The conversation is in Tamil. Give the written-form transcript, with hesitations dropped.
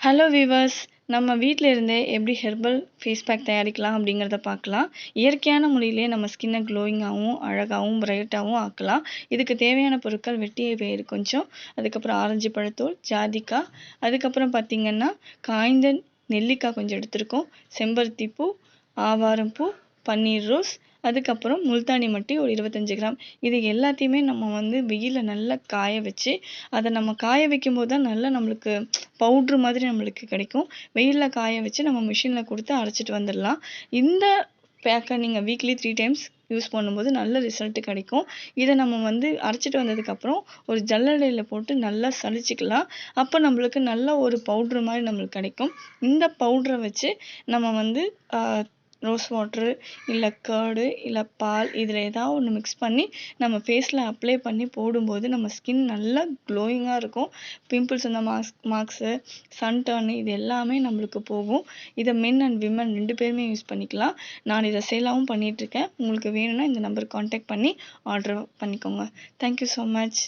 ஹலோ வீவர்ஸ், நம்ம வீட்ல இருந்தே எப்படி ஹெர்பல் ஃபேஸ் பேக் தயாரிக்கலாம் அப்படிங்கிறத பார்க்கலாம். இயற்கையான முறையிலேயே நம்ம ஸ்கின்னை க்ளோயிங்காகவும் அழகாகவும் பிரைட்டாகவும் ஆக்கலாம். இதுக்கு தேவையான பொருட்கள் வெட்டிய வேர் கொஞ்சம், அதுக்கப்புறம் ஆரஞ்சு பழத்தோல், ஜாதிக்காய், அதுக்கப்புறம் பார்த்திங்கன்னா காய்ந்த நெல்லிக்காய் கொஞ்சம் எடுத்திருக்கோம், செம்பருத்தி பூ, ஆவாரம் பூ, பன்னீர் ரோஸ், அதுக்கப்புறம் முல்தானி மட்டி ஒரு 25 கிராம். இது எல்லாத்தையுமே நம்ம வெயிலில் நல்லா காய வச்சு, அதை நம்ம காய வைக்கும்போது தான் நல்லா நம்மளுக்கு பவுட்ரு மாதிரி நம்மளுக்கு கிடைக்கும். வெயிலில் காய வச்சு நம்ம மிஷினில் கொடுத்து அரைச்சிட்டு வந்துடலாம். இந்த பேக்கை நீங்கள் வீக்லி 3 டைம்ஸ் யூஸ் பண்ணும்போது நல்ல ரிசல்ட்டு கிடைக்கும். இதை நம்ம அரைச்சிட்டு வந்ததுக்கப்புறம் ஒரு ஜல்லடையில் போட்டு நல்லா சலிச்சிக்கலாம். அப்போ நம்மளுக்கு நல்ல ஒரு பவுட்ரு மாதிரி நம்மளுக்கு கிடைக்கும். இந்த பவுட்ரை வச்சு நம்ம ரோஸ் வாட்ரு இல்லை கர்டு இல்லை பால் இதில் ஏதாவது ஒன்று மிக்ஸ் பண்ணி நம்ம ஃபேஸில் அப்ளை பண்ணி போடும்போது நம்ம ஸ்கின் நல்லா க்ளோயிங்காக இருக்கும். பிம்பிள்ஸ் இந்த மார்க்ஸு, சன் டர்னு இது எல்லாமே நம்மளுக்கு போகும். இதை மென் அண்ட் விமன் 2 பேருமே யூஸ் பண்ணிக்கலாம். நான் இதை சேலாகவும் பண்ணிகிட்ருக்கேன். உங்களுக்கு வேணும்னா இந்த நம்பருக்கு கான்டாக்ட் பண்ணி ஆர்டர் பண்ணிக்கோங்க. Thank you so much.